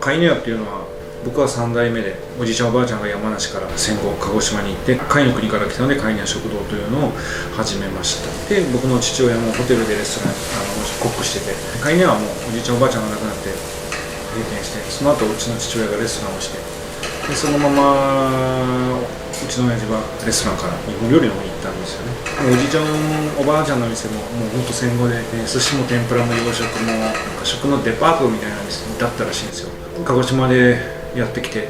カイネ屋っていうのは僕は3代目で、おじいちゃんおばあちゃんが山梨から戦後鹿児島に行って貝の国から来たのでカイネ屋食堂というのを始めました。で僕の父親もホテルでレストランコックしてて、カイネ屋はもうおじいちゃんおばあちゃんが亡くなって閉店して、その後うちの父親がレストランをして、でそのままうちの親父はレストランから日本料理の方に行ったんですよね。おじいちゃんおばあちゃんの店ももうほんと戦後で、寿司も天ぷらも洋食も食のデパートみたいな店だったらしいんですよ。鹿児島でやってきて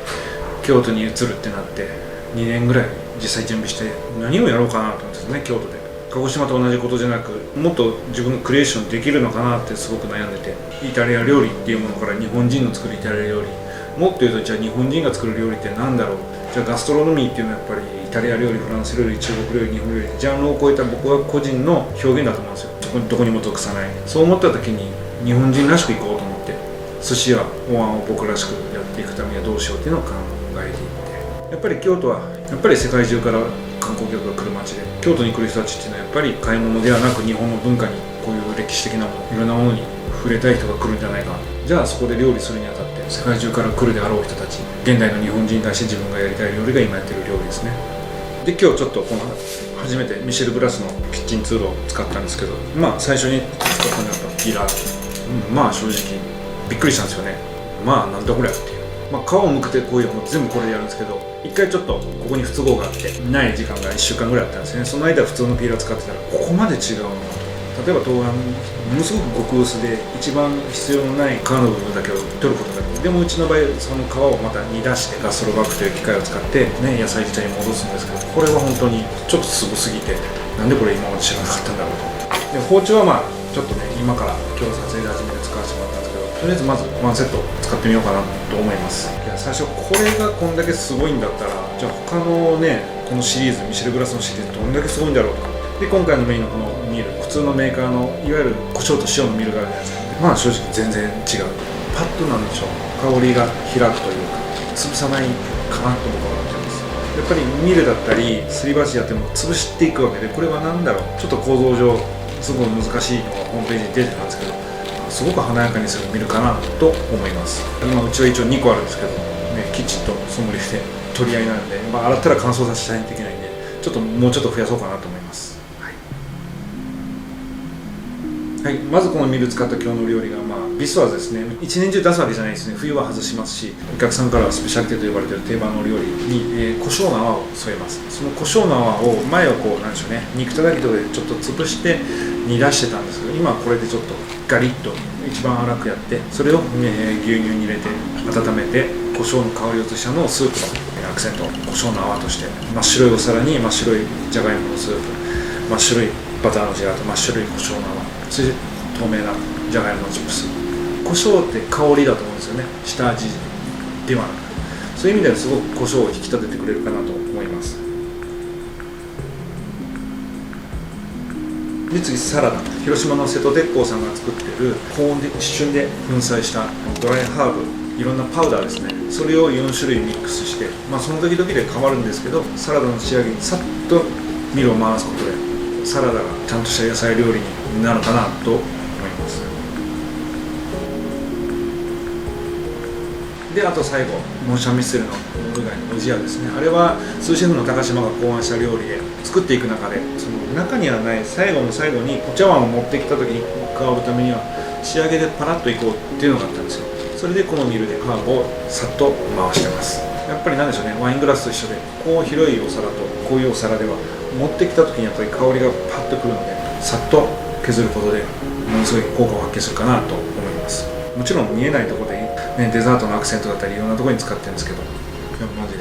京都に移るってなって2年ぐらい実際準備して何をやろうかなと思うんですね。京都で鹿児島と同じことじゃなく、もっと自分がクリエーションできるのかなってすごく悩んでて、イタリア料理っていうものから日本人の作るイタリア料理、もっと言うとじゃあ日本人が作る料理って何だろう、じゃあガストロノミーっていうのはやっぱりイタリア料理、フランス料理、中国料理、日本料理、ジャンルを超えた僕は個人の表現だと思うんですよ。どこにも属さない。そう思った時に日本人らしくいこうと思って、寿司やお椀を僕らしくやっていくためにはどうしようっていうのを考えていって、やっぱり京都はやっぱり世界中から観光客が来る街で、京都に来る人たちっていうのはやっぱり買い物ではなく日本の文化に、こういう歴史的なもの、いろんなものに触れたい人が来るんじゃないか。じゃあそこで料理するにあたって世界中から来るであろう人たち、現代の日本人に対して自分がやりたい料理が今やってる料理ですね。で今日ちょっとこの初めてミシェル・ブラスのキッチンツールを使ったんですけど、最初に使ったのはやっぱピーラー、正直びっくりしたんですよね。なんだこれっていう、皮を剥くてこういうのも全部これでやるんですけど、一回ちょっとここに不都合があってない時間が1週間ぐらいあったんですね。その間普通のピーラー使ってたらここまで違うのと、例えば冬瓜ものすごく極薄で一番必要のない皮の部分だけを取ることができる。でもうちの場合その皮をまた煮出してガストロバッグという機械を使って野菜自体に戻すんですけど、これは本当にちょっとすごすぎて、なんでこれ今まで知らなかったんだろうと。で包丁はちょっと今から今日撮影で初めて使わせてもらったんですけど、とりあえずまずワンセット使ってみようかなと思います。いや最初これがこんだけすごいんだったら、じゃあ他のこのシリーズ、ミシェル・ブラスのシリーズどんだけすごいんだろうとか。で今回のメインのこのミル、普通のメーカーのいわゆる胡椒と塩のミルがあるじゃないですか。正直全然違う。パッとなんでしょう、香りが開くというか潰さないかなと僕は思ってます。やっぱりミルだったりすり鉢やっても潰していくわけで、これは何だろう、ちょっと構造上すごい難しいのがホームページに出てたんですけど、すごく華やかにするミルかなと思います。今うちは一応2個あるんですけど、キッチンとソムリエで取り合いなので、洗ったら乾燥させないといけないんで、もうちょっと増やそうかなと思います。はい、まずこのミル使った今日の料理が、ビスワーズですね。一年中出すわけじゃないですね。冬は外しますし、お客さんからはスペシャリテと呼ばれている定番の料理に、胡椒の泡を添えます。その胡椒の泡を前をなんでしょうね、肉たたきとかでちょっと潰して煮出してたんですけど、今はこれでちょっとガリッと一番粗くやって、それを、牛乳に入れて温めて胡椒の香りを移したのをスープのアクセント、胡椒の泡として、真っ白いお皿に真っ白いじゃがいものスープ、真っ白いバターのジェラート、真っ白い胡椒の泡、そして透明なじゃがいものチップス。胡椒って香りだと思うんですよね、下味ではなく。そういう意味ではすごく胡椒を引き立ててくれるかなと思います。で次サラダ、広島の瀬戸鉄工さんが作っている高温で一瞬で粉砕したドライハーブ、いろんなパウダーですね、それを4種類ミックスして、その時々で変わるんですけど、サラダの仕上げにさっとミルを回すことでサラダがちゃんとした野菜料理になるかなと思います。であと最後、モンシャンミッセルのムーガイのおじやですね。あれはスーシェフの高島が考案した料理で、作っていく中でその中にはない最後の最後にお茶碗を持ってきた時に香るためには仕上げでパラッといこうっていうのがあったんですよ。それでこのミルでハーブをさっと回してます。やっぱりなんでしょうね、ワイングラスと一緒で、こう広いお皿とこういうお皿では持ってきた時にやっぱり香りがパッとくるので、さっと削ることでものすごい効果を発揮するかなと思います。もちろん見えないところで、デザートのアクセントだったりいろんなところに使ってるんですけど、マジで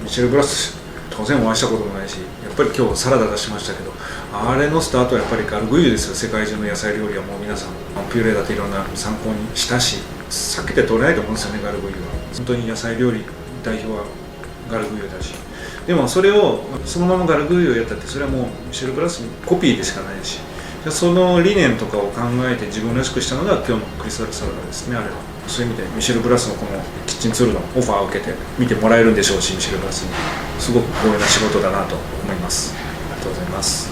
ミシェル・ブラス当然お会いしたこともないし、やっぱり今日サラダ出しましたけど、あれのスタートはやっぱりガルグイユですよ。世界中の野菜料理はもう皆さんピューレだっていろんな参考にしたし、避けて取れないと思うんですよね。ガルグイユは本当に野菜料理代表はガルグイユだし、でもそれをそのままガルグイユをやったって、それはもうミシェル・ブラスにコピーでしかないし、その理念とかを考えて自分らしくしたのが今日のクリスタルサラダですね。あれはそういう意味でミシェル・ブラスのこのキッチンツールのオファーを受けて見てもらえるんでしょうし、ミシェル・ブラスにすごく光栄な仕事だなと思います。ありがとうございます。